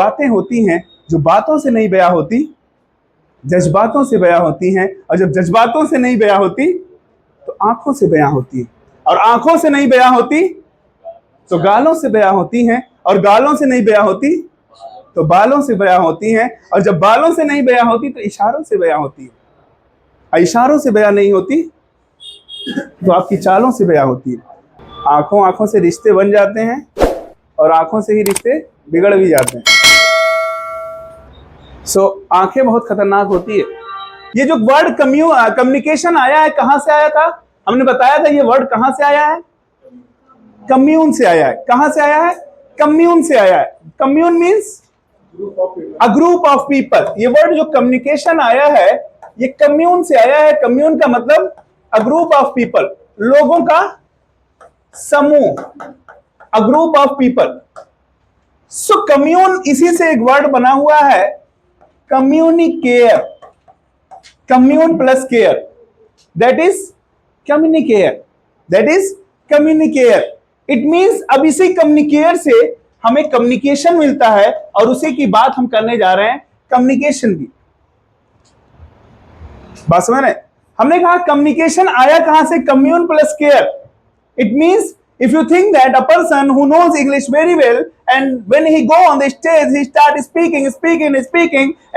बातें होती हैं जो बातों से नहीं बयां होती, जज्बातों से बयां होती हैं, और जब जज्बातों से नहीं बयां होती तो आंखों से बयां होती है, और आंखों से नहीं बयां होती तो गालों से बयां होती हैं, और गालों से नहीं बयां होती तो बालों से बयां होती हैं, और जब बालों से नहीं बयां होती तो इशारों से बयां होती है, और इशारों से बयां नहीं होती तो आपकी चालों से बयां होती है। आंखों आंखों से रिश्ते बन जाते हैं, और आंखों से ही रिश्ते बिगड़ भी जाते हैं। आंखें बहुत खतरनाक होती है। ये जो वर्ड कम्युनिकेशन आया है, कहां से आया था? हमने बताया था ये वर्ड कहां से आया है? कम्यून से आया है। कहां से आया है? कम्यून से आया है। Commune means a group of people. ये वर्ड जो कम्युनिकेशन आया है, ये कम्यून से आया है। कम्यून का मतलब अ ग्रुप ऑफ पीपल, लोगों का समूह, a group of people. Commune, इसी से एक वर्ड बना हुआ है कम्युनिकेयर। Commune plus care, that is कम्युनिकेयर, दैट इज कम्युनिकेयर। इट मींस अब इसी कम्युनिकेयर से हमें कम्युनिकेशन मिलता है, और उसी की बात हम करने जा रहे हैं, कम्युनिकेशन की बात समझ रहे हैं? हमने कहा कम्युनिकेशन आया कहां से? Commune plus care. It means if you think that a person who knows English very well, and when he go on the stage he start speaking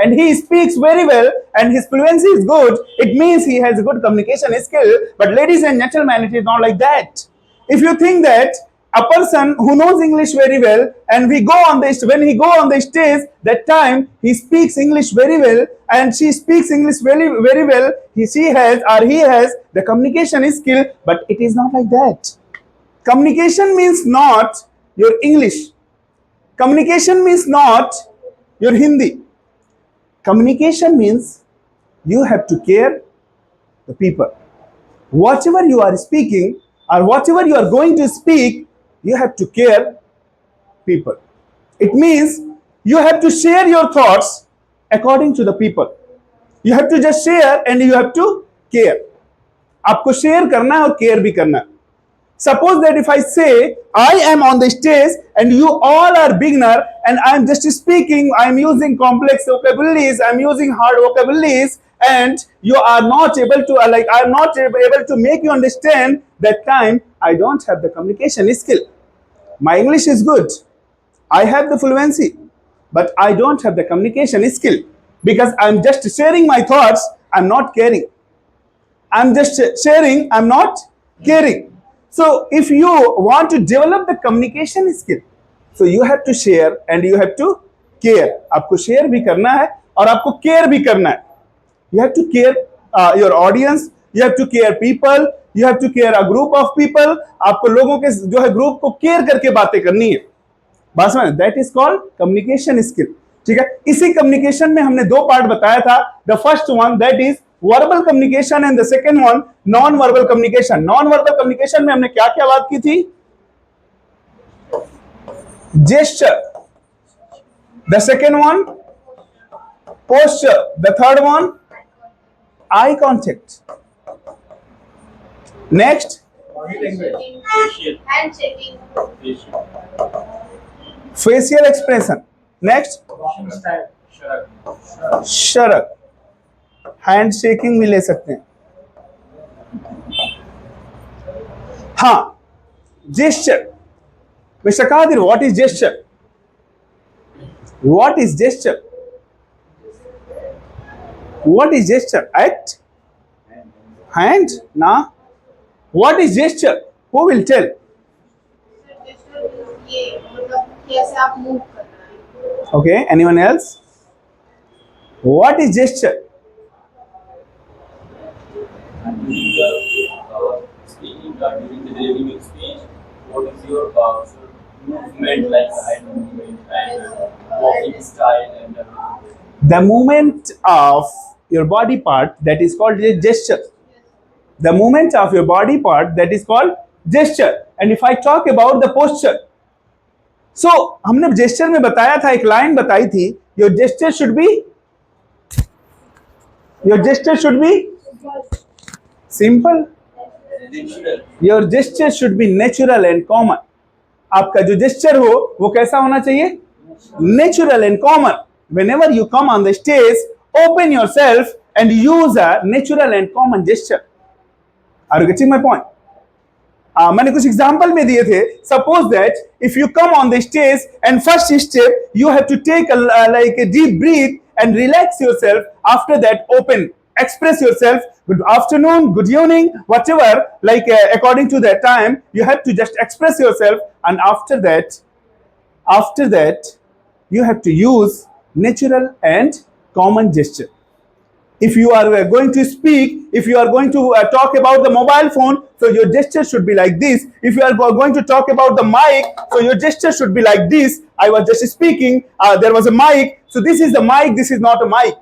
and he speaks very well and his fluency is good, it means he has a good communication skill. But ladies and gentlemen, it is not like that. If you think that a person who knows English very well and when he go on the stage, that time he speaks English very well and she speaks English very, very well, he has the communication skill, but it is not like that. Communication means not your English. Communication means not your Hindi. Communication means you have to care the people. Whatever you are speaking or whatever you are going to speak, you have to care people. It means you have to share your thoughts according to the people. You have to just share and you have to care. आपको share करना है और care भी करना है. Suppose that if I say I am on the stage and you all are beginner and I am just speaking, I am using complex vocabularies, I am using hard vocabularies, and you are not able to I am not able to make you understand, that time I don't have the communication skill. My English is good, I have the fluency, but I don't have the communication skill, because I am just sharing my thoughts, I am not caring. I am just sharing, I am not caring. So if you want to develop the communication skill, so you have to share and you have to care. आपको share भी करना है और आपको care भी करना है. You have to care your audience, you have to care people, you have to care a group of people. आपको लोगों के जो है ग्रुप को care करके बातें करनी है. बात समझ? That is called communication skill. ठीक है? इसी communication में हमने दो पार्ट बताया था. The first one, that is verbal communication, and the second one non-verbal communication. Non-verbal communication में हमने क्या क्या बात की थी? Gesture. The second one posture. The third one eye contact. Next facial expression. Next shrug. Hand shaking भी ले सकते हैं. हाँ, gesture. Mister Qadir, what is gesture? What is gesture? What is gesture? Act, hand ना. What is gesture? Who will tell? Okay, anyone else? What is gesture? Speaking during the delivering your speech, what is your movement, like hand movement and walking style and the movement of your body part, that is called gesture. The movement of your body part, that is called gesture. And if I talk about the posture, so हमने gesture में बताया था, एक line बताई थी, your gesture should be simple. Your gesture should be natural and common. आपका जो gesture हो वो कैसा होना चाहिए? natural and common. Whenever you come on the stage, open yourself and use a natural and common gesture. Are you getting my point? मैंने कुछ example में दिए थे. Suppose that if you come on the stage and first step you have to take like a deep breath and relax yourself. After that, open, express yourself. Good afternoon, good evening, whatever, like according to that time, you have to just express yourself. And after that, you have to use natural and common gesture. If you are going to speak, if you are going to talk about the mobile phone, so your gesture should be like this. If you are going to talk about the mic, so your gesture should be like this. I was just speaking, there was a mic, so this is the mic, this is not a mic.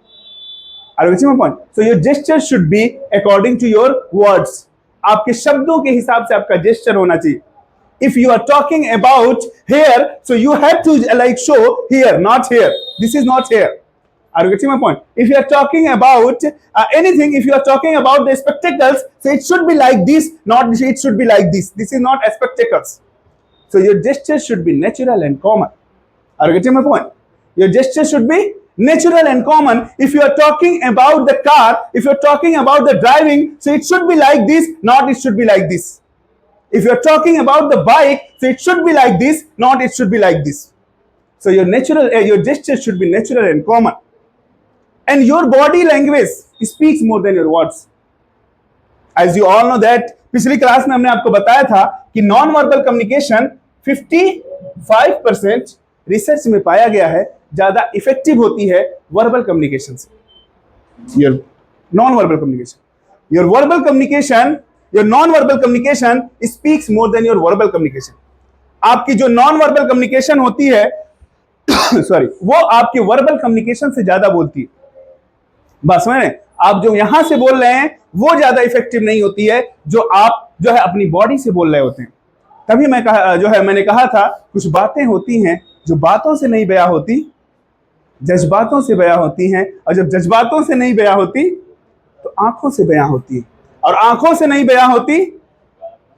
Are you getting my point? So your gesture should be according to your words. आपके शब्दों के हिसाब से आपका gesture होना चाहिए. If you are talking about here, so you have to like show here, not here. This is not here. Are you getting my point? If you are talking about anything, if you are talking about the spectacles, so it should be like this, not it should be like this. This is not spectacles. So your gesture should be natural and common. Are you getting my point? Your gesture should be natural and common. If you are talking about the car, if you are talking about the driving, so it should be like this, not it should be like this. If you are talking about the bike, so it should be like this, not it should be like this. So your gesture should be natural and common. And your body language speaks more than your words. As you all know that, पिछली class में हमने आपको बताया था कि non verbal communication 55% research में पाया गया है ज्यादा इफेक्टिव होती है वर्बल कम्युनिकेशन से. Your non verbal communication, your verbal communication, your non verbal communication speaks more than your verbal communication. आपकी जो नॉन वर्बल कम्युनिकेशन होती है सॉरी, वो आपके वर्बल कम्युनिकेशन से ज्यादा बोलती है. बस मैंने आप जो यहां से बोल रहे हैं वो ज्यादा इफेक्टिव नहीं होती है जो आप जो है अपनी बॉडी से बोल रहे होते हैं. तभी मैं मैंने कहा था कुछ बातें होती हैं जो बातों से नहीं बयां होती, जज्बातों से बयां होती हैं. और जब जज्बातों से नहीं बयां होती तो आंखों से बयां होती है, और आंखों से नहीं बयां होती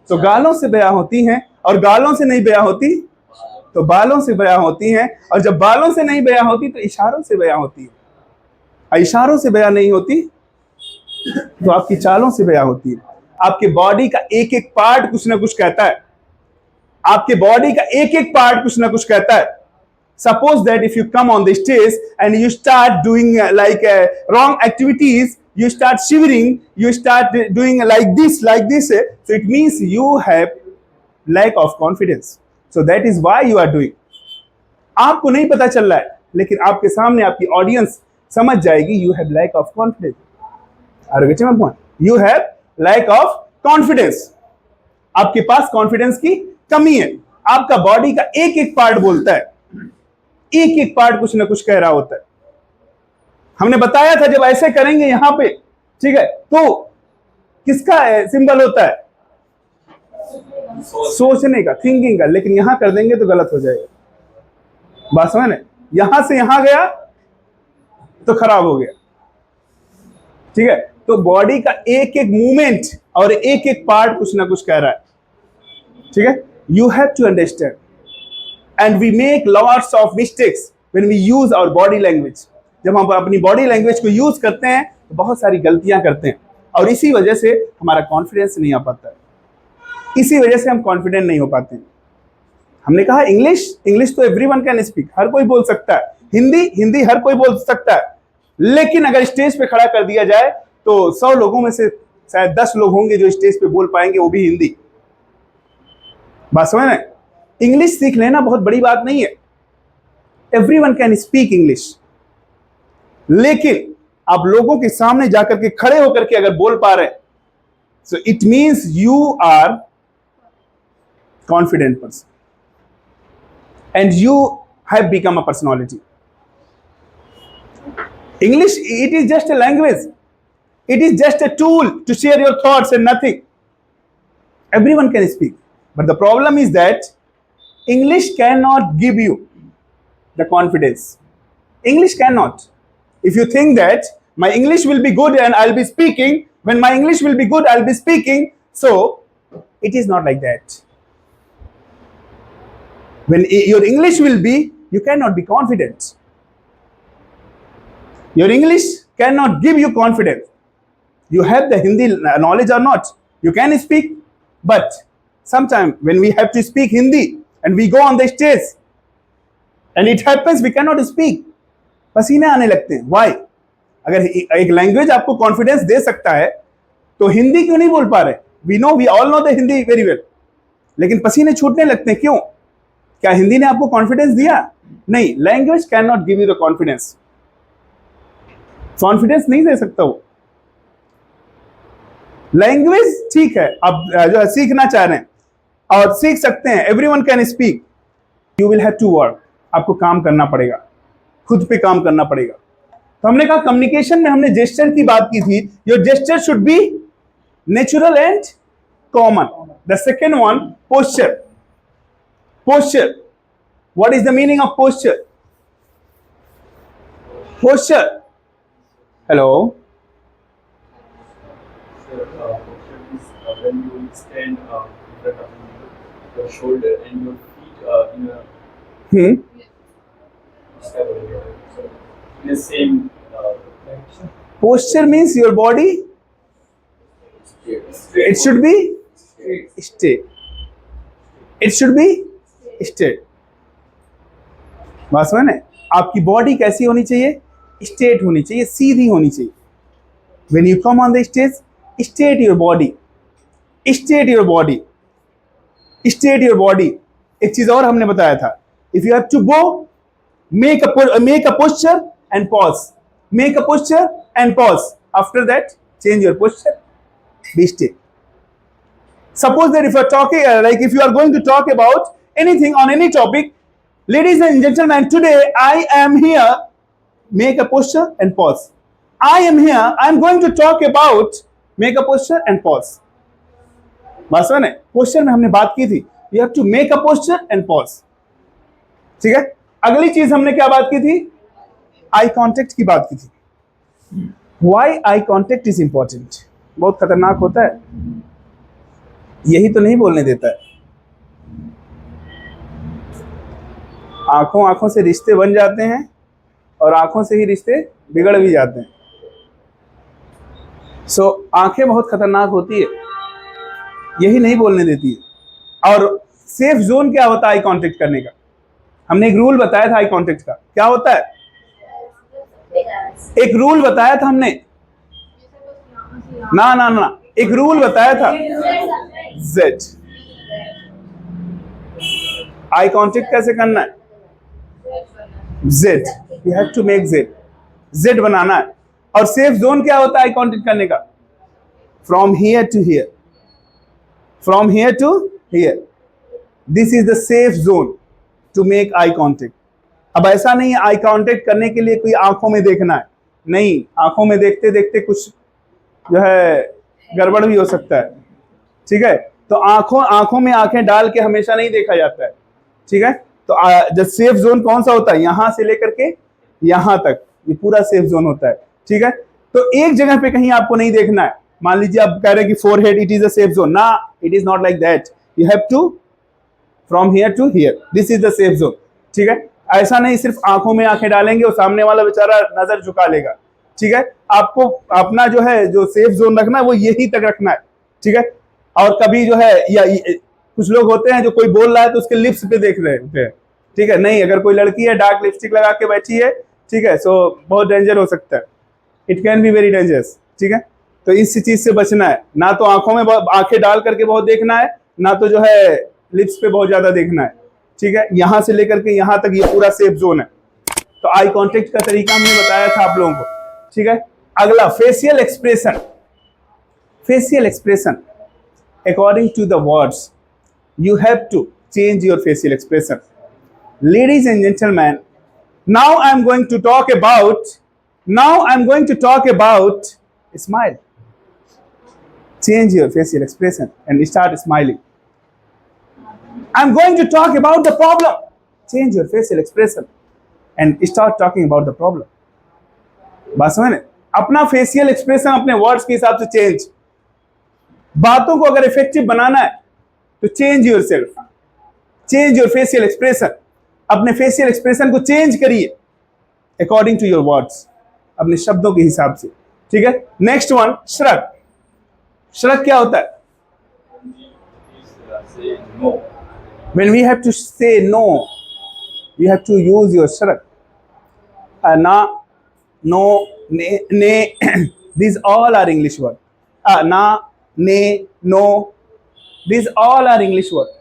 तो गालों से बयां होती हैं, और गालों से नहीं बयां होती तो बालों से बयां होती हैं, और जब बालों से नहीं बयां होती तो इशारों से बयां होती है, और इशारों से बयां नहीं होती तो आपकी चालों से बयां होती है. आपके बॉडी का एक एक पार्ट कुछ ना कुछ कहता है. आपके बॉडी का एक एक पार्ट कुछ ना कुछ कहता है. Suppose that if you come on the stage and you start doing like wrong activities, you start shivering, you start doing like this, so it means you have lack of confidence. So that is why you are doing. आपको नहीं पता चल रहा है, लेकिन आपके सामने आपकी ऑडियंस समझ जाएगी you have lack of confidence. Are you getting my point? You have lack of confidence. आपके पास कॉन्फिडेंस की कमी है. आपका बॉडी का एक एक पार्ट बोलता है, एक एक पार्ट कुछ ना कुछ कह रहा होता है. हमने बताया था जब ऐसे करेंगे यहां पे, ठीक है, तो किसका सिंबल होता है? सोचने का, थिंकिंग का. लेकिन यहां कर देंगे तो गलत हो जाएगा. बात समझ में? यहां से यहां गया तो खराब हो गया. ठीक है, तो बॉडी का एक एक मूवमेंट और एक एक पार्ट कुछ ना कुछ कह रहा है. ठीक है, you have to understand. And we make lots of mistakes when we use our body language. जब हम अपनी बॉडी लैंग्वेज को यूज करते हैं तो बहुत सारी गलतियां करते हैं, और इसी वजह से हमारा कॉन्फिडेंस नहीं आ पाता है. इसी वजह से हम कॉन्फिडेंट नहीं हो पाते हैं. हमने कहा इंग्लिश तो एवरीवन कैन स्पीक, हर कोई बोल सकता है. हिंदी हर कोई बोल सकता है. लेकिन अगर स्टेज पे खड़ा कर दिया जाए तो 100 लोगों में से शायद 10 लोग होंगे जो स्टेज पे बोल पाएंगे, वो भी हिंदी. बात समझ में? इंग्लिश सीख लेना बहुत बड़ी बात नहीं है. Everyone can speak English. लेकिन आप लोगों के सामने जाकर के खड़े होकर के अगर बोल पा रहे हैं, so it means you are confident person and you have become a personality. English, it is just a language, it is just a tool to share your thoughts and nothing. Everyone can speak, but the problem is that English can not give you the confidence. English cannot. If you think that my English will be good and I'll be speaking, when my English will be good, I'll be speaking. So it is not like that. When your English will be you cannot be confident. Your English cannot give you confidence. You have the Hindi knowledge or not, you can speak, but sometimes when we have to speak Hindi and we go on the stage and it happens we cannot speak, पसीने आने लगते हैं. Why? अगर एक language आपको confidence दे सकता है तो हिंदी क्यों नहीं बोल पा रहे? we all know the Hindi very well, लेकिन पसीने छूटने लगते हैं. क्यों? क्या हिंदी ने आपको कॉन्फिडेंस दिया? नहीं. Language can not give you the confidence. Confidence नहीं दे सकता वो. लैंग्वेज ठीक है, आप जो है सीखना चाह रहे हैं और सीख सकते हैं, everyone can speak. You will have to work. आपको काम करना पड़ेगा, खुद पे काम करना पड़ेगा. तो हमने कहा कम्युनिकेशन में हमने जेस्चर की बात की थी. Your gesture should be natural and common. The second one, posture. Posture, what is the meaning of posture? Posture. Hello. Sir, posture is when you stand in front of your shoulder and your feet in a in the same direction. Posture means your body. It should be straight. It should be straight. बात समझ में? आपकी body कैसी होनी चाहिए? Straight होनी चाहिए, सीधी होनी चाहिए. When you come on the stage, straight your body. Straight your body. Straight your body. एक चीज और हमने बताया था. If you have to go, make a posture and pause. Make a posture and pause. After that, change your posture. Be straight. Suppose that if you are talking, if you are going to talk about anything on any topic, ladies and gentlemen, today I am here. Make a posture and pause. I am here. I am going to talk about. Make a posture and pause. बात समझ में? Posture में हमने बात की थी. You have to make a posture and pause. ठीक है? अगली चीज हमने क्या बात की थी? आई कॉन्टेक्ट की बात की थी. Why eye contact is important? बहुत खतरनाक होता है. यही तो नहीं बोलने देता है. आंखों आंखों से रिश्ते बन जाते हैं और आंखों से ही रिश्ते बिगड़ भी जाते हैं. सो आंखें बहुत खतरनाक होती है, यही नहीं बोलने देती है. और सेफ जोन क्या होता है आई कांटेक्ट करने का? हमने एक रूल बताया था आई कांटेक्ट का. क्या होता है? एक रूल बताया था हमने. ना ना ना, एक रूल बताया था. जेड. आई कांटेक्ट कैसे करना है? Z. You have to make Z. Z बनाना है. और सेफ जोन क्या होता है आई कांटेक्ट करने का? From here to here. From here to here. This is the safe zone to make eye contact. अब ऐसा नहीं है आई कांटेक्ट करने के लिए कोई आंखों में देखना है. नहीं, आंखों में देखते देखते कुछ जो है गड़बड़ भी हो सकता है. ठीक है? तो आंखों में आंखें डाल के हमेशा नहीं देखा जाता है. ठीक है? तो जो सेफ जोन कौन सा होता है? यहां से लेकर के यहां तक, ये पूरा सेफ जोन होता है. ठीक है? तो एक जगह पे कहीं आपको नहीं देखना है. मान लीजिए आप कह रहे हैं कि forehead it is a safe zone. ना, it is not like that. You have to from here to here. This is the safe zone. ठीक है? ऐसा नहीं सिर्फ आंखों में आंखें डालेंगे और सामने वाला बेचारा नजर झुका लेगा. ठीक है? आपको अपना जो है जो सेफ जोन रखना है वो यही तक रखना है. ठीक है? और कभी जो है या कुछ लोग होते हैं जो कोई बोल रहा है तो उसके लिप्स पे देख रहे होते हैं. ठीक है? नहीं, अगर कोई लड़की है डार्क लिपस्टिक लगा के बैठी है, ठीक है, सो बहुत डेंजर हो सकता है. It can be very dangerous. ठीक है? तो इस चीज से बचना है. ना तो आंखों में आंखें डाल करके बहुत देखना है, ना तो जो है लिप्स पे बहुत ज्यादा देखना है. ठीक है? यहां से लेकर के यहां तक ये पूरा सेफ जोन है. तो आई कांटेक्ट का तरीका हमने बताया था आप लोगों को. ठीक है? अगला facial expression. Facial expression according to the words you have to change your facial expression. Ladies and gentlemen, now I'm going to talk about smile. Change your facial expression and start smiling. I'm going to talk about the problem. Change your facial expression and start talking about the problem. बात समझ में? अपना facial expression अपने words के हिसाब से change. बातों को अगर इफेक्टिव बनाना है तो change your self, change your facial expression. अपने फेशियल एक्सप्रेशन को चेंज करिए अकॉर्डिंग टू योर वर्ड्स, अपने शब्दों के हिसाब से, ठीक है। Next one, shrug. श्रग क्या होता है? Say no. When we have to say no, we have to use your shrug. Na, no, ne, these all are English words. Na, ne, no, these all are English words.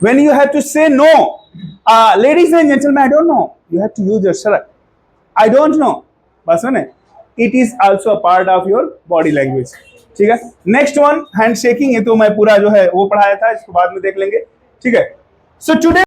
When you have to say no, ladies and gentlemen, I don't know, you have to use your shrug. I don't know, बस है, it is also a part of your body language, ठीक है। Next one, hand shaking. ये तो मैं पूरा जो है वो पढ़ाया था, इसको बाद में देख लेंगे, ठीक है। So today